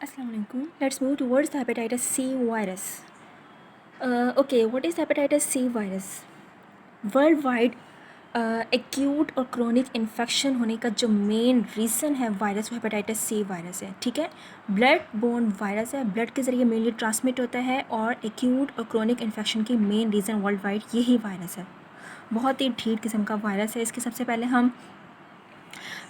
Assalamualaikum. Let's move towards the hepatitis C virus. Okay, what is hepatitis C virus? World acute और chronic infection होने का जो main reason है virus वो hepatitis C virus है. ठीक है, ब्लड बोर्न वायरस है, ब्लड के ज़रिए मेनली ट्रांसमिट होता है और एक्यूट और क्रोनिक इन्फेक्शन की मेन रीज़न वर्ल्ड वाइड यही वायरस है. बहुत ही ढीठ किस्म का वायरस है. इसके सबसे पहले हम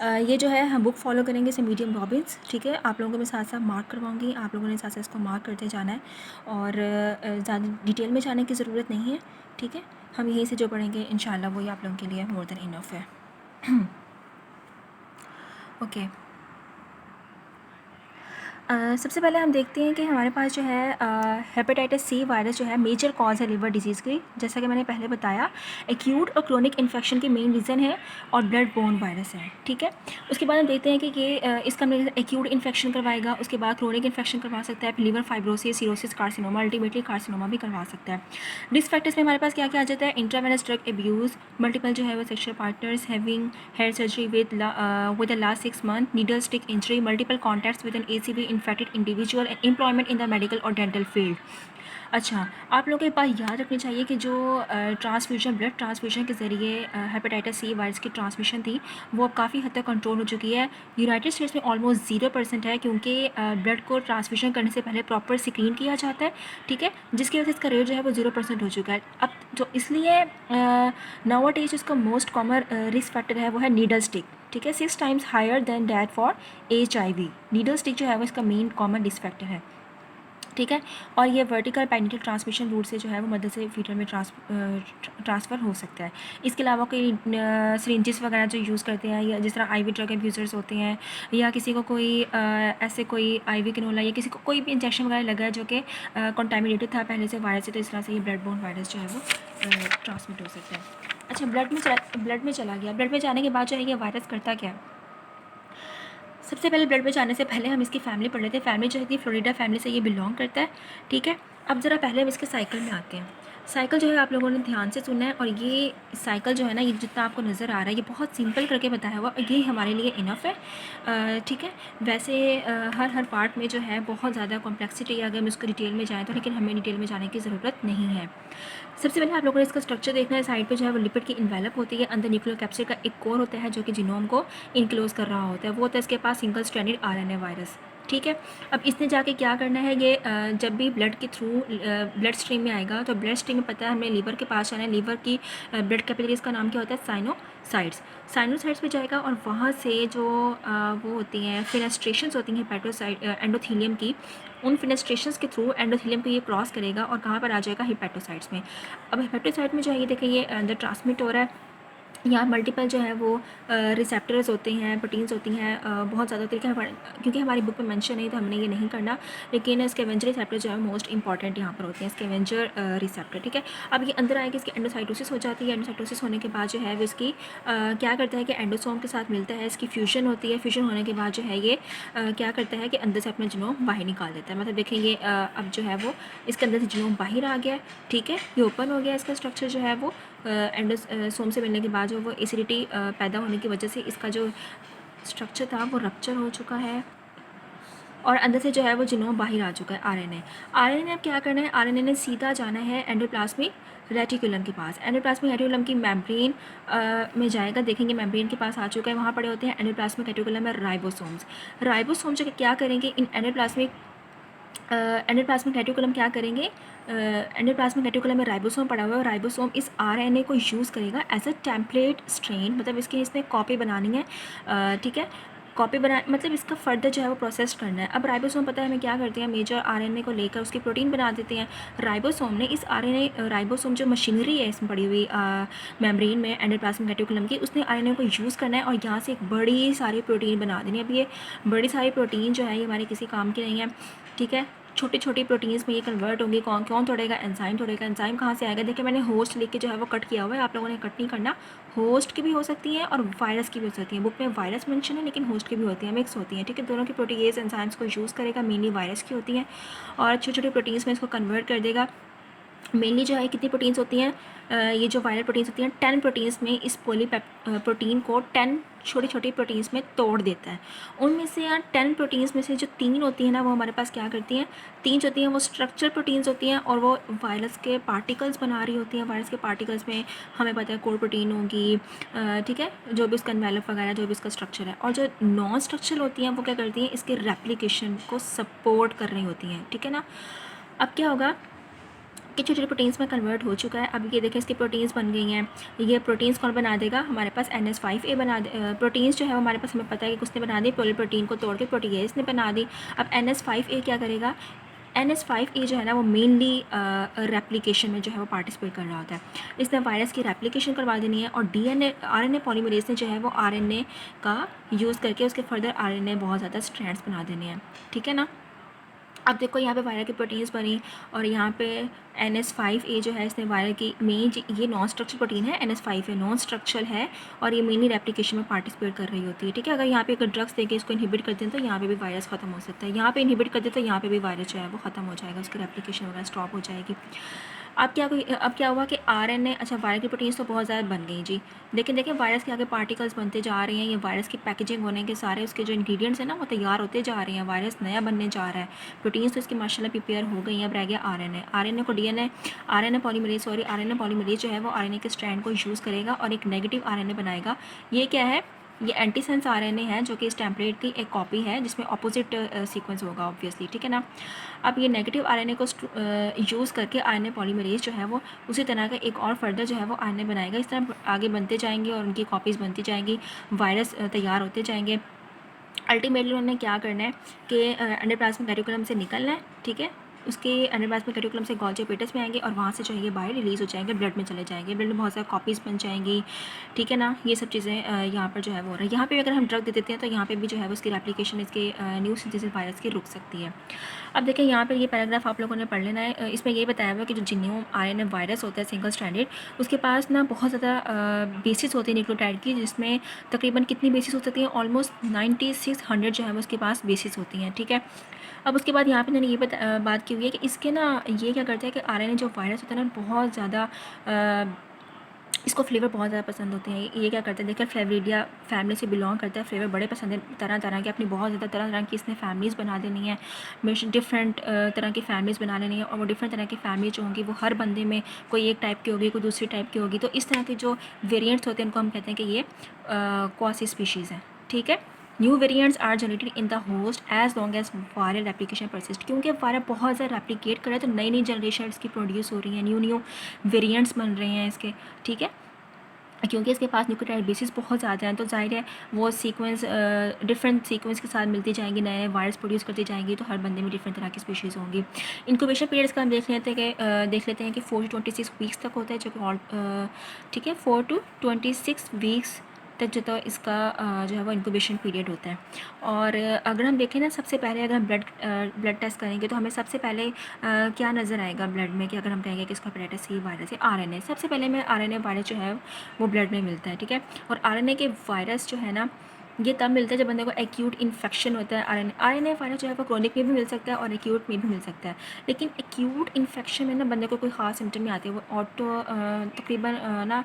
ये जो है हम बुक फॉलो करेंगे से मीडियम रॉबिन्स. ठीक है, आप लोगों को मैं साथ साथ मार्क करवाऊँगी, आप लोगों ने साथ साथ इसको मार्क करते जाना है और ज़्यादा डिटेल में जाने की ज़रूरत नहीं है. ठीक है, हम यहीं से जो पढ़ेंगे इंशाल्लाह वही आप लोगों के लिए मोर देन इनफ है. ओके. सबसे पहले हम देखते हैं कि हमारे पास जो है हेपेटाइटिस सी वायरस जो है मेजर कॉज है लिवर डिजीज़ की. जैसा कि मैंने पहले बताया, एक्यूट और क्रोनिक इन्फेक्शन की मेन रीज़न है और ब्लड बोर्न वायरस है. ठीक है, उसके बाद हम देखते हैं कि ये इसका एक्यूट इन्फेक्शन करवाएगा, उसके बाद क्रोनिक इन्फेक्शन करवा सकता है, फिर liver fibrosis, cirrhosis, carcinoma, ultimately carcinoma भी करवा सकता है. रिस्क फैक्टर्स में हमारे पास क्या क्या आ जाता है? इंट्रावेनस ड्रग एब्यूज़, मल्टीपल जो है वो sexual partners, having hair surgery with the last 6 months, needle stick injury, multiple contacts with an ACV infected individual and employment in the medical or dental field. अच्छा, आप लोगों के पास याद रखनी चाहिए कि जो ट्रांसफ्यूजन ब्लड ट्रांसफ्यूजन के ज़रिए हेपेटाइटिस सी वायरस की ट्रांसमिशन थी वो अब काफ़ी हद तक कंट्रोल हो चुकी है. यूनाइटेड स्टेट्स में ऑलमोस्ट 0% है क्योंकि ब्लड को ट्रांसफ्यूजन करने से पहले प्रॉपर स्क्रीन किया जाता है. ठीक है, जिसकी वजह से इसका रेट जो है वो 0% हो चुका है. अब जो इसलिए नाउ डेज इसका मोस्ट कॉमन रिस्क फैक्टर है वो है नीडल स्टिक. ठीक है, 6 times higher than that for HIV. Needle stick जो है वो इसका मेन कॉमन रिस्क फैक्टर है. ठीक है, और ये वर्टिकल पेनिकल ट्रांसमिशन रूट से जो है वो मदद से फीटर में ट्रांसफ़र हो सकता है. इसके अलावा कोई सिरिंजेस वगैरह जो यूज़ करते हैं या जिस तरह आईवी ड्रग एब्यूज़र्स होते हैं या किसी को कोई ऐसे कोई आईवी कैनोला या किसी को कोई भी इंजेक्शन वगैरह लगा है जो कि कंटामिनेटेड था पहले से वायरस से, तो इस तरह से ये ब्लड बोर्न वायरस जो है वो ट्रांसमिट हो सकता है. अच्छा, ब्लड में चला गया. ब्लड में जाने के बाद जो है ये वायरस करता क्या है? सबसे पहले ब्लड में जाने से पहले हम इसकी फैमिली पढ़ लेते हैं. फैमिली जो है कि फ्लोरिडा फैमिली से ये बिलोंग करता है. ठीक है, अब ज़रा पहले हम इसके साइकिल में आते हैं. साइकिल जो है आप लोगों ने ध्यान से सुनना है और ये साइकिल जो है ना, ये जितना आपको नज़र आ रहा है ये बहुत सिंपल करके बताया हुआ और यही हमारे लिए इनफ है. ठीक है, वैसे हर पार्ट में जो है बहुत ज़्यादा कॉम्प्लेक्सिटी अगर हम इसको डिटेल में जाएँ तो, लेकिन हमें डिटेल में जाने की ज़रूरत नहीं है. सबसे पहले आप लोगों ने इसका स्ट्रक्चर देखना है. साइड पे जो है वो लिपिड की इन्वेलप होती है. अंदर न्यूक्लियर कैप्सिड का एक कोर होता है जो कि जीनोम को इनक्लोज कर रहा होता है. वो होता है इसके पास सिंगल स्ट्रैंडेड RNA वायरस. ठीक है, अब इसने जाके क्या करना है, ये जब भी ब्लड के थ्रू ब्लड स्ट्रीम में आएगा तो ब्लड स्ट्रीम में पता है हमें लीवर के पास जाना है. लीवर की ब्लड कैपिलरीज का नाम क्या होता है? साइनोसाइड्स. साइनोसाइड्स पे जाएगा और वहाँ से जो वो होती हैं फिनेस्ट्रेशंस होती हैं हेपेटोसाइट एंडोथीलियम की, उन फिनेस्ट्रेशंस के थ्रू एंडोथीलियम को ये क्रॉस करेगा और कहाँ पर आ जाएगा? हेपेटोसाइट्स में. अब हेपेटोसाइट में जो है ये देखिए ये अंदर ट्रांसमिट हो रहा है. यहाँ मल्टीपल जो है वो रिसेप्टर्स होते हैं, प्रोटीन्स होती हैं बहुत ज़्यादा तरीके क्योंकि हमारी बुक में मेंशन नहीं तो हमने ये नहीं करना, लेकिन स्कैवेंजर रिसेप्टर जो है मोस्ट इंपॉर्टेंट यहाँ पर होते हैं. Scavenger receptor. ठीक है, अब ये अंदर आएगी, इसकी एंडोसाइटोसिस हो जाती है. एंडोसाइटोसिस होने के बाद जो है वो इसकी क्या करता है कि एंडोसोम के साथ मिलता है, इसकी फ्यूजन होती है. फ्यूजन होने के बाद जो है ये क्या करता है कि अंदर से अपना जीनोम बाहर निकाल देता है. मतलब देखें ये अब जो है वो इसके अंदर से जीनोम बाहर आ गया. ठीक है, ये ओपन हो गया. इसका स्ट्रक्चर जो है वो एंडोसोम से मिलने के बाद जो वो एसिडिटी पैदा होने की वजह से इसका जो स्ट्रक्चर था वो रप्चर हो चुका है और अंदर से जो है वो जीनोम बाहर आ चुका है. आरएनए ने अब क्या करना है? आरएनए ने सीधा जाना है एंडोप्लाज्मिक रेटिकुलम के पास. एंडोप्लाज्मिक रेटिकुलम की मेम्ब्रेन में जाएगा. देखेंगे मेम्ब्रेन के पास आ चुका है. वहाँ पड़े होते हैं एंडोप्लाज्मिक रेटिकुलम में राइबोसोम्स. राइबोसोम जो क्या करेंगे, इन एंडोप्लाज्मिक रेटिकुलम क्या करेंगे? एंडोप्लाज्मिक रेटिकुलम में राइबोसोम पड़ा हुआ है. राइबोसोम इस आरएनए को यूज़ करेगा एज अ टेम्पलेट स्ट्रेन, मतलब इसने कॉपी बनानी है. ठीक है, कॉपी बना मतलब इसका फर्दर जो है वो प्रोसेस करना है. अब राइबोसोम पता है हमें क्या करते हैं, मेजर आरएनए को लेकर उसकी प्रोटीन बना देते हैं. राइबोसोम ने इस आरएनए राइबोसोम जो मशीनरी है इसमें पड़ी हुई मेम्ब्रेन में एंडोप्लाज्मिक रेटिकुलम की, उसने आरएनए को यूज़ करना है और यहाँ से एक बड़ी सारी प्रोटीन बना देनी है. अब ये बड़ी सारी प्रोटीन जो है ये हमारे किसी काम की नहीं है. ठीक है, छोटी छोटी प्रोटीन्स में ये कन्वर्ट होंगी. कौन तोड़ेगा? एंजाइम तोड़ेगा. एंजाइम कहाँ से आएगा? देखिए मैंने होस्ट लिख के जो है वो कट किया हुआ है, आप लोगों ने कट नहीं करना. होस्ट की भी हो सकती हैं और वायरस की भी हो सकती हैं. बुक में वायरस मेंशन है लेकिन होस्ट की भी होती हैं, मिक्स होती हैं. ठीक है, दोनों की प्रोटीएज एंजाइम्स को यूज़ करेगा, मेनली वायरस की होती हैं और छोटी छोटी प्रोटीन्स में इसको कन्वर्ट कर देगा. मेनली जो है कितनी प्रोटीन्स होती हैं, ये जो वायरल प्रोटीन्स होती हैं 10 प्रोटीन्स में इस प्रोटीन को 10 छोटी छोटी प्रोटीन्स में तोड़ देता है। उनमें से यार 10 प्रोटीन्स में से जो 3 होती हैं ना वो हमारे पास क्या करती हैं, 3 जो होती हैं वो स्ट्रक्चर प्रोटीन्स होती हैं और वो वायरस के पार्टिकल्स बना रही होती हैं। वायरस के पार्टिकल्स में हमें पता है कोर प्रोटीन होगी, ठीक है, जो भी उसका एनवेलप वगैरह जो भी उसका स्ट्रक्चर है। और जो नॉन स्ट्रक्चरल होती हैं वो क्या करती हैं, इसके रेप्लिकेशन को सपोर्ट कर रही होती हैं, ठीक है ना। अब क्या होगा कि छोटे छोटे प्रोटीन्स में कन्वर्ट हो चुका है। अब ये देखें इसकी प्रोटीन्स बन गई हैं। ये प्रोटीन्स कौन बना देगा, हमारे पास NH5A बना दे। प्रोटीन्स जो है हमारे पास हमें पता है कि किसने बना दी, प्रोटीन को तोड़ के प्रोटीएज ने बना दी। अब NH5A क्या करेगा, NH5A जो है ना वो मेनली रेप्लिकेशन में जो है वो पार्टिसिपेट कर रहा होता है। इसने वायरस की रेप्लिकेशन करवा देनी है और RNA पॉलीमरेज ने जो है वो RNA का यूज़ करके उसके फर्दर RNA बहुत ज़्यादा स्ट्रैंड्स बना देने हैं, ठीक है ना। अब देखो यहाँ पे वायरल की प्रोटीन्स बनी और यहाँ पे NH5A जो है इसने वायरल की मेन, ये नॉन स्ट्रक्चरल प्रोटीन है, NH5A नॉन स्ट्रक्चरल है और ये मेनली रेप्लिकेशन में पार्टिसिपेट कर रही होती है, ठीक है। अगर यहाँ पे अगर ड्रग्स देके इसको इनहिबिट कर दें तो यहाँ पे भी वायरस खत्म हो सकता है, यहाँ पे इनहिबिट कर दे तो यहाँ पे भी वायरस जो है वो खत्म हो जाएगा, उसकी रेप्लिकेशन वगैरह स्टॉप हो जाएगी। अब क्या हुआ कि RNA, अच्छा वायरल की प्रोटीन्स तो बहुत ज़्यादा बन गई जी, लेकिन देखिए वायरस के आगे पार्टिकल्स बनते जा रहे हैं। ये वायरस की पैकेजिंग होने के सारे उसके जो इंग्रेडिएंट्स हैं ना वो तैयार होते जा रहे हैं, वायरस नया बनने जा रहा है। प्रोटीन्स तो इसकी माशाल्लाह प्रिपेयर हो गई हैं। अब रह गया RNA को RNA पॉलीमरेज जो है वो RNA के स्ट्रैंड को यूज़ करेगा और एक नेगेटिव RNA बनाएगा। ये क्या है, ये एंटीसेंस RNA है जो कि इस टेम्पलेट की एक कॉपी है जिसमें ऑपोजिट सीक्वेंस होगा ऑब्वियसली, ठीक है ना। अब ये नेगेटिव RNA को यूज़ करके RNA पॉलीमरेज जो है वो उसी तरह का एक और फर्दर जो है वो RNA बनाएगा। इस तरह आगे बनते जाएंगे और उनकी कॉपीज़ बनती जाएंगी, वायरस तैयार होते जाएंगे। अल्टीमेटली उन्होंने क्या करना है कि एंडोप्लाज्मिक रेटिकुलम से निकलना है, ठीक है। उसके एंडोप्लाज्मिक रेटिकुलम से गोल्गी पेटस में आएंगे और वहाँ से जो है ये बाहर रिलीज़ हो जाएंगे, ब्लड में चले जाएंगे, ब्लड में बहुत सारी कॉपीज़ बन जाएंगी, ठीक है ना। ये सब चीज़ें यहाँ पर जो है वो हो रहा है। यहाँ पे अगर हम ड्रग दे देते हैं तो यहाँ पे भी जो है उसकी रेप्लिकेशन इसके न्यू सिंथेसिस वायरस की रुक सकती है। अब देखिए यहाँ पर ये पैराग्राफ आप लोगों ने पढ़ लेना है। इसमें ये बताया हुआ कि जो जिन्होम RNA वायरस होता है सिंगल स्ट्रैंडेड, उसके पास ना बहुत ज़्यादा बेसिस होती है न्यूक्लियोटाइड की, जिसमें तकरीबन कितनी बेसिस हो सकती हैं, ऑलमोस्ट 9600 जो है वो उसके पास बेसिस होती हैं, ठीक है। अब उसके बाद यहाँ पे मैंने ये बात की हुई है कि इसके ना ये क्या करता है कि RNA जो वायरस होता है ना बहुत ज़्यादा इसको फ्लेवर बहुत ज़्यादा पसंद होते हैं। ये क्या करता है, देखिए फ्लेवरिडिया फैमिली से बिलोंग करता है, फ्लेवर बड़े पसंद है, तरह तरह के, अपनी बहुत ज़्यादा तरह तरह की इसने फैमिलीज़ बना देनी है, डिफरेंट तरह की फैमिलीज़ बना लेनी है। और वो डिफरेंट तरह की फैमिली जो होंगी वो हर बंदे में कोई एक टाइप की होगी, कोई दूसरी टाइप की होगी। तो इस तरह के जो वेरिएंट्स होते हैं उनको हम कहते हैं कि ये क्वासी स्पीशीज़ हैं, ठीक है। New variants are generated in the host as long as viral replication persist, क्योंकि वायरल बहुत ज़्यादा रेप्लिकेट कर रहा है तो नई नई जनरेशन इसकी प्रोड्यूस हो रही हैं, न्यू वेरिएंट्स बन रहे हैं इसके, ठीक है। क्योंकि इसके पास न्यूक्लियोटाइड बेसिस बहुत ज़्यादा हैं तो जाहिर है वो सीक्वेंस डिफरेंट सीक्वेंस के साथ मिलती जाएंगी, नए नए वायरस प्रोड्यूस करती जाएंगी, तो हर बंदे में डिफरेंट तरह की स्पीशीज़ होंगी। इनक्यूबेशन पीरियड इसका हम देख लेते हैं कि 4 to 26 वीक्स तक होता है, जो कि ठीक है 4 to 26 वीक्स तक जो तो इसका जो है वो इंक्यूबेशन पीरियड होता है। और अगर हम देखें ना, सबसे पहले अगर हम ब्लड टेस्ट करेंगे तो हमें सबसे पहले क्या नज़र आएगा ब्लड में, कि अगर हम कहेंगे कि इसका हेपेटाइटिस सी वायरस है, RNA सबसे पहले में RNA वायरस जो है वो ब्लड में मिलता है, ठीक है। और RNA के वायरस जो है ना ये तब मिलता है जब बंदे को एक्यूट इन्फेक्शन होता है। RNA वायरस जो है वो क्रोनिक में भी मिल सकता है और एक्यूट में भी मिल सकता है, लेकिन एक्यूट इन्फेक्शन में ना बंदे को कोई ख़ास सिम्टम नहीं आते, वो तकरीबन ना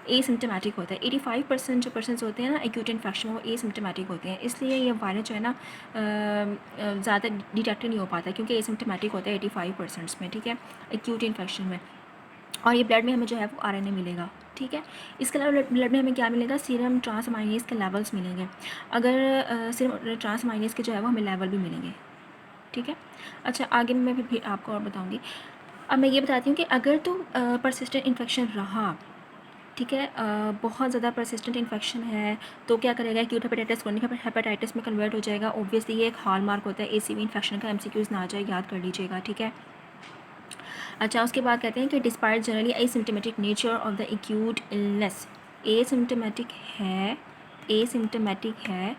एसिम्टोमेटिक होता है। 85% जो पर्सन्स होते हैं ना एक्यूट इन्फेक्शन वो एसिम्टोमेटिक होते हैं, इसलिए ये वायरस जो है ना ज़्यादा डिटेक्ट नहीं हो पाता क्योंकि एसिम्टोमेटिक होता है 85% में, ठीक है, एक्यूट इन्फेक्शन में। और ये ब्लड में हमें जो है वो RNA मिलेगा, ठीक है। इसके अलावा ब्लड में हमें क्या मिलेगा, सीरम ट्रांसअमाइनेज के लेवल्स मिलेंगे। अगर सीरम ट्रांसअमाइनेज के जो है वो हमें लेवल भी मिलेंगे, ठीक है। अच्छा आगे मैं फिर आपको और बताऊँगी। अब मैं ये बताती हूँ कि अगर तो परसिस्टेंट इन्फेक्शन रहा, ठीक है, बहुत ज़्यादा परसिस्टेंट इन्फेक्शन है तो क्या करेगा, एक्यूट हेपेटाइटिस क्रोनिक हेपेटाइटिस में कन्वर्ट हो जाएगा। ऑब्वियसली ये एक हॉलमार्क होता है ACV इन्फेक्शन का, MCQs ना आ जाए, याद कर लीजिएगा, ठीक है। अच्छा उसके बाद कहते हैं कि despite generally asymptomatic nature of the acute illness, asymptomatic है,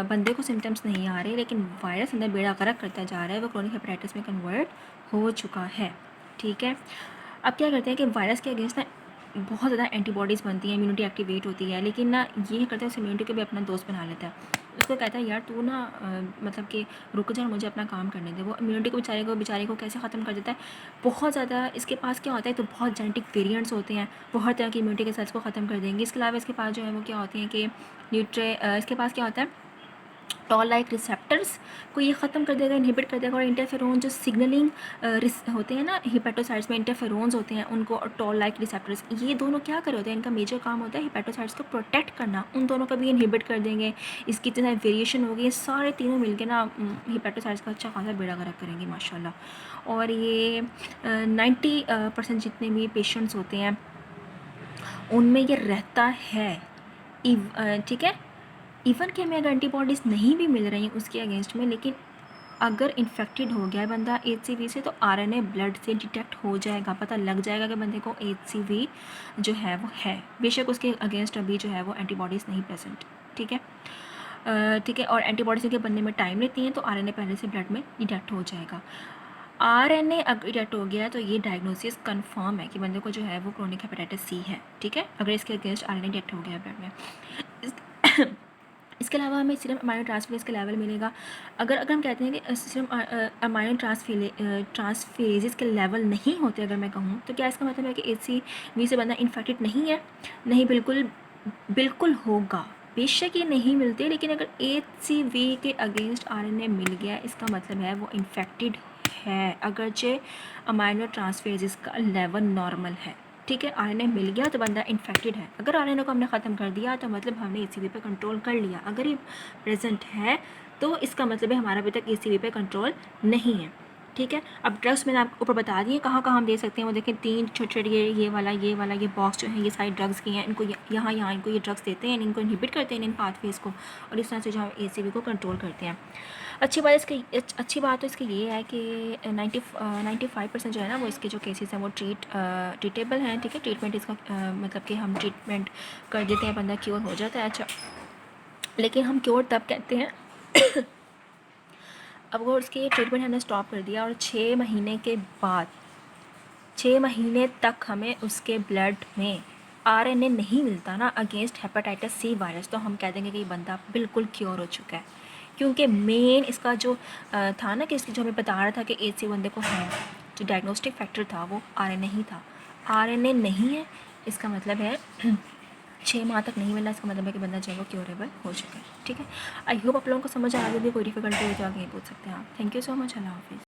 बंदे को सिम्टम्स नहीं आ रहे लेकिन वायरस अंदर बेड़ा गर्क करता जा रहा है, वो क्रोनिक हेपेटाइटिस में कन्वर्ट हो चुका है, ठीक है। अब क्या करते हैं कि वायरस के अगेंस्ट ना बहुत ज़्यादा एंटीबॉडीज़ बनती हैं, इम्यूनिटी एक्टिवेट होती है, लेकिन ना ये करता है उस इम्यूनिटी को भी अपना दोस्त बना लेता है। उसको कहता है यार तू ना मतलब कि रुक जा, मुझे अपना काम करने दे। वो इम्यूनिटी को बेचारे को कैसे ख़त्म कर देता है, बहुत ज़्यादा इसके पास क्या होता है, तो बहुत जेनेटिक वेरिएंट्स होते हैं, वो हर तरह की इम्यूनिटी के सेल्स को ख़त्म कर देंगे। इसके अलावा इसके पास जो है वो क्या होती हैं कि इसके पास क्या होता है, टॉल लाइक रिसेप्टर्स को ये ख़त्म कर देगा, इनहिबिट कर देगा। और इंटरफेरोन जो सिग्नलिंग होते हैं ना हिपेटोसाइट्स में, इंटरफेरोन्स होते हैं उनको, और टॉल लाइक रिसेप्टर्स, ये दोनों क्या कर रहे होते हैं, इनका मेजर काम होता है हिपेटोसाइट्स को प्रोटेक्ट करना, उन दोनों का भी इनहिबिट कर देंगे। इसकी इतनी सारी वेरिएशन होगी, ये सारे तीनों मिलकर ना हिपेटोसाइट्स का अच्छा खासा बेड़ा गर्क करेंगे माशाल्लाह। और ये 90% जितने भी पेशेंट्स होते हैं उनमें ये रहता है। ठीक है, इवन कि हमें अगर एंटीबॉडीज़ नहीं भी मिल रही हैं उसके अगेंस्ट में, लेकिन अगर इन्फेक्टेड हो गया है बंदा HCV से, तो RNA ब्लड से डिटेक्ट हो जाएगा, पता लग जाएगा कि बंदे को HCV जो है वो है, बेशक उसके अगेंस्ट अभी जो है वो एंटीबॉडीज़ नहीं प्रेजेंट। ठीक है, ठीक है। और एंटीबॉडीज़ के बनने में टाइम लेती हैं, तो RNA पहले से ब्लड में डिटेक्ट हो जाएगा। RNA अगर डिटेक्ट हो गया तो ये डायग्नोसिस कंफर्म है कि बंदे को जो है वो क्रोनिक हेपेटाइटिस C है। ठीक है, अगर इसके अगेंस्ट RNA डिटेक्ट हो गया ब्लड में। इसके अलावा हमें सीरम अमाइनो ट्रांसफेरेज का लेवल मिलेगा। अगर हम कहते हैं कि सीरम अमाइनो ट्रांसफेरेजेस के लेवल नहीं होते, अगर मैं कहूँ तो क्या इसका मतलब है कि HCV से बंदा इन्फेक्टेड नहीं है? नहीं, बिल्कुल होगा। बेशक ये नहीं मिलते, लेकिन अगर HCV के अगेंस्ट RNA मिल गया, इसका मतलब है वो इन्फेक्टेड है, अगरचे अमाइनो ट्रांसफेरेजेस का लेवल नॉर्मल है। ठीक है, RNA मिल गया तो बंदा इन्फेक्टेड है। अगर RNA को हमने ख़त्म कर दिया तो मतलब हमने HCV पे कंट्रोल कर लिया। अगर ये प्रेजेंट है तो इसका मतलब है हमारा अभी तक HCV पे कंट्रोल नहीं है। ठीक है, अब ड्रग्स मैंने आपको ऊपर बता दिए कहाँ कहाँ हम दे सकते हैं। वो देखें 3 छोटे ये वाला ये बॉक्स जो है, ये सारी ड्रग्स की हैं। इनको यहाँ इनको ये ड्रग्स देते हैं, इनको इनहिबिट करते हैं इन पाथवेज को, और इस तरह से जो हम HCV को कंट्रोल करते हैं। अच्छी बात तो इसकी ये है कि 95% जो है ना वो इसके जो केसेस हैं वो ट्रीटेबल हैं। ठीक है, ट्रीटमेंट इसका मतलब कि हम ट्रीटमेंट कर देते हैं, बंदा क्योर हो जाता है। अच्छा, लेकिन हम क्योर तब कहते हैं अब वो उसकी ट्रीटमेंट हमने स्टॉप कर दिया और 6 महीने के बाद 6 महीने तक हमें उसके ब्लड में RNA नहीं मिलता ना अगेंस्ट हेपेटाइटिस C वायरस, तो हम कह देंगे कि ये बंदा बिल्कुल क्योर हो चुका है। क्योंकि मेन इसका जो था ना कि इसकी जो हमें बता रहा था कि HCV बंदे को है, जो डायग्नोस्टिक फैक्टर था वो RNA ही था। RNA नहीं है, इसका मतलब है 6 माह तक नहीं मिला, इसका मतलब है कि बंदा जो है वो क्योरेबल हो चुका है। ठीक है, आई होप आप लोगों को समझ आ गई। कोई डिफिकल्टी हो तो आगे पूछ सकते हैं आप। थैंक यू सो मच, अल्लाह हाफिज़।